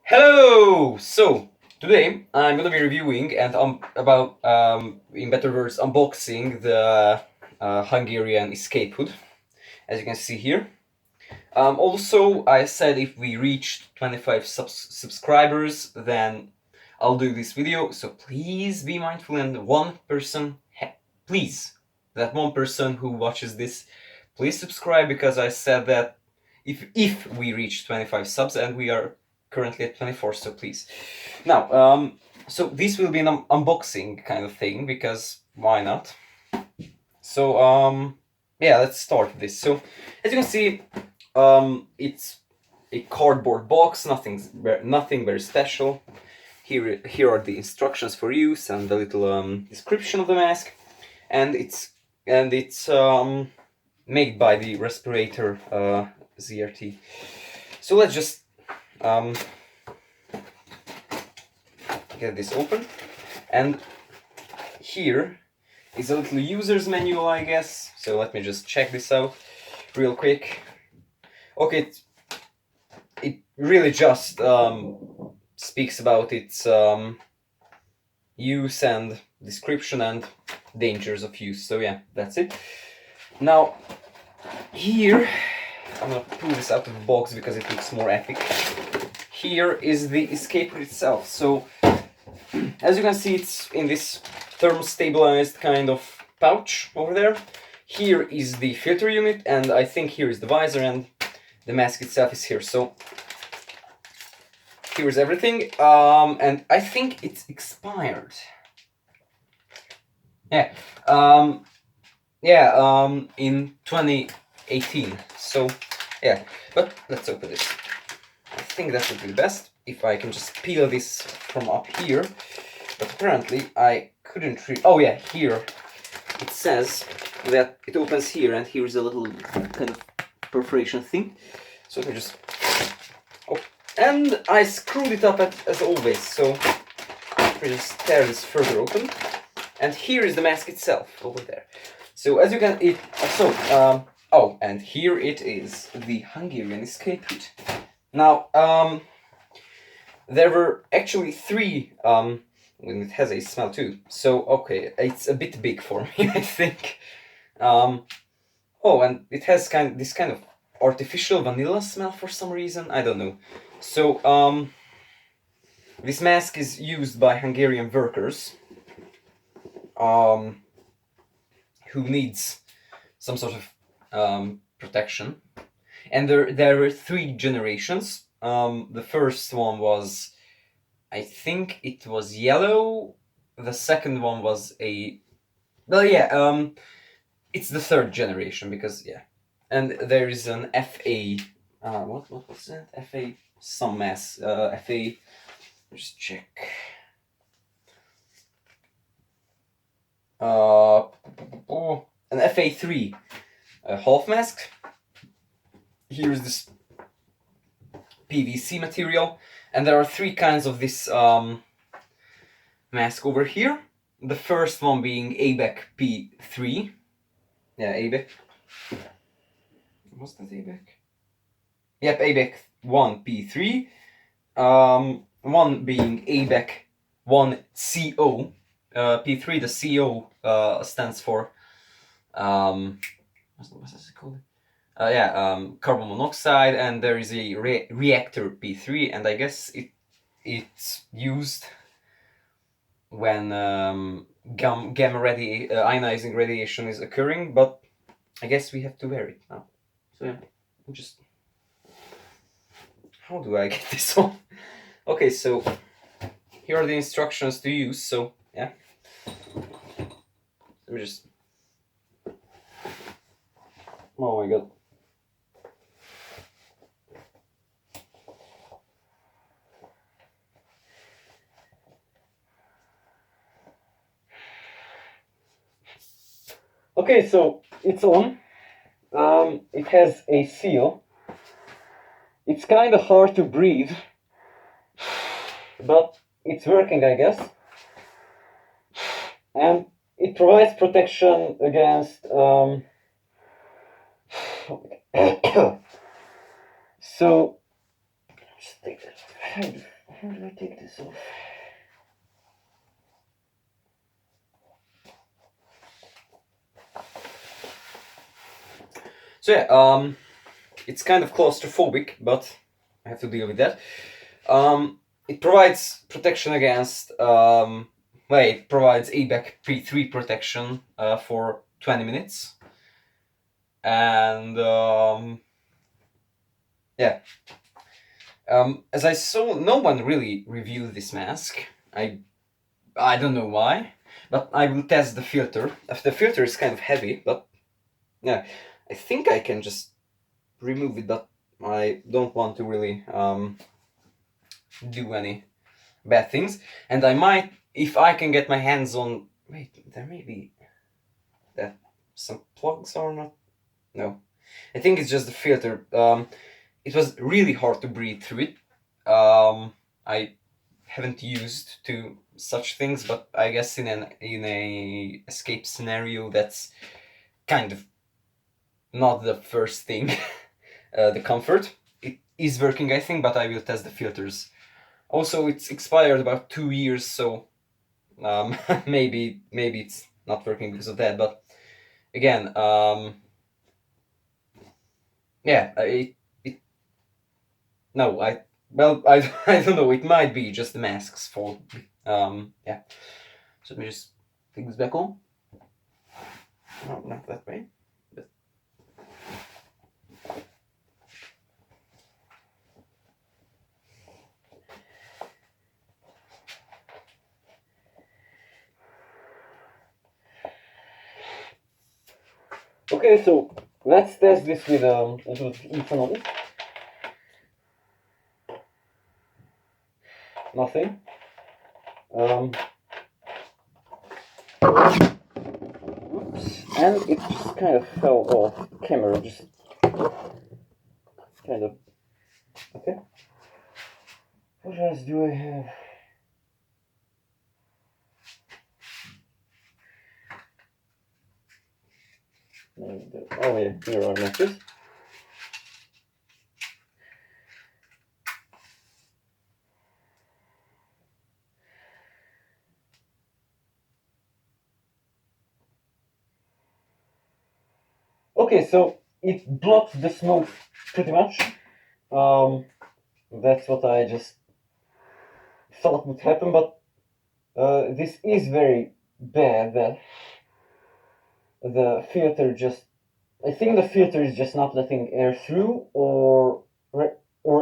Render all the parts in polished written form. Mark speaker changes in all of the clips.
Speaker 1: Hello! So, today I'm gonna be reviewing and in better words, unboxing the Hungarian escape hood, as you can see here. Also, I said if we reach 25 subscribers, then I'll do this video. So please be mindful, and please, that one person who watches this, please subscribe, because I said that if we reach 25 subs, and we are currently at 24, so please. Now, so this will be an unboxing kind of thing, because why not? So, yeah, let's start this. So, as you can see, it's a cardboard box, nothing very special. Here are the instructions for use and the little description of the mask, and it's made by the respirator ZRT. So let's just get this open, and here is a little user's manual, I guess. So let me just check this out real quick. Okay, it really just speaks about its use and description and dangers of use. So yeah, that's it. Now, here, I'm gonna pull this out of the box because it looks more epic. Here is the escape hood itself. So, as you can see, it's in this thermostabilized kind of pouch over there. Here is the filter unit, and I think here is the visor, and the mask itself is here. So here's everything, and I think it's expired. Yeah, in 2018. So yeah, but let's open this. I think that would be the best if I can just peel this from up here. But apparently I couldn't oh yeah, here it says that it opens here, and here's a little kind of perforation thing. So let me just... Oh, and I screwed it up as always, so let me just tear this further open. And here is the mask itself, over there. So as you can... oh, and here it is, the Hungarian escape hood. Now, there were actually three... it has a smell too. So, okay, it's a bit big for me, I think. Oh, and it has this kind of artificial vanilla smell for some reason. I don't know. So, this mask is used by Hungarian workers who needs some sort of protection. And there were three generations. The first one was, I think it was yellow. The second one was it's the third generation, because yeah. And there is an FA, what was that? FA some mass, FA, just check. An FA3 half mask. Here's this PVC material, and there are three kinds of this mask over here. The first one being ABEC P3. Yeah, ABEC. Was that ABEC? Yep, ABEC 1 P3. One being ABEC 1 CO. P3, the CO stands for what's it called? Carbon monoxide, and there is a reactor P3, and I guess it's used when gamma ionizing radiation is occurring, but I guess we have to wear it now. So yeah, how do I get this on? Okay, so here are the instructions to use. So yeah, let me just... Oh my god. Okay, so it's on. It has a seal. It's kind of hard to breathe, but it's working, I guess. And it provides protection against so just take that. How do I take this off? So yeah, it's kind of claustrophobic, but I have to deal with that. It provides protection against, well, it provides ABAC P3 protection for 20 minutes. And yeah, as I saw, no one really reviewed this mask. I don't know why, but I will test the filter. The filter is kind of heavy, but yeah, I think I can just remove it, but I don't want to really do any bad things. And I might, if I can get my hands on. Wait, there may be that some plugs or not. No, I think it's just the filter. It was really hard to breathe through it. I haven't used to such things, but I guess in a escape scenario, that's kind of not the first thing. The comfort, it is working, I think, but I will test the filters. Also, it's expired about 2 years, so maybe it's not working because of that. But again, yeah, it no, I don't know. It might be just the mask's fault. Yeah. So let me just click this back on. No, not that way. But... Okay, so let's test this with ethanol. Nothing. Oops. And it just kind of fell off camera. Just kind of. Okay. What else do I have? Oh yeah, here are matches. Okay, so it blocks the smoke pretty much. That's what I just thought would happen, but this is very bad. That the filter just, I think the filter is just not letting air through, or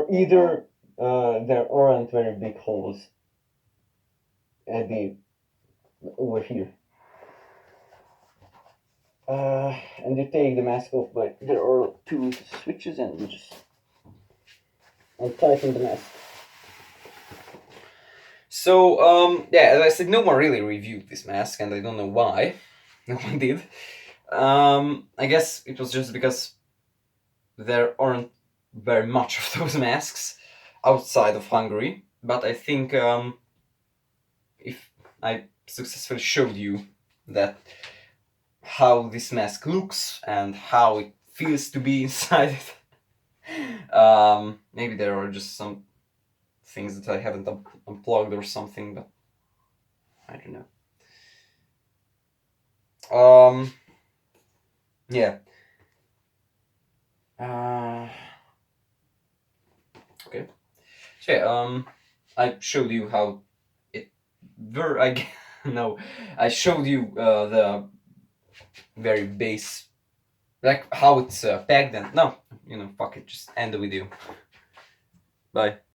Speaker 1: either there aren't very big holes at the over here. And you take the mask off, but there are two switches, and you just untighten the mask. So yeah, as I said, no one really reviewed this mask, and I don't know why. No one did. I guess it was just because there aren't very much of those masks outside of Hungary. But I think if I successfully showed you that how this mask looks and how it feels to be inside it, maybe there are just some things that I haven't unplugged or something, but I don't know. Yeah. Okay. So yeah, I showed you how it no, I showed you the very base, like how it's packed, and no, fuck it, just end the video. Bye.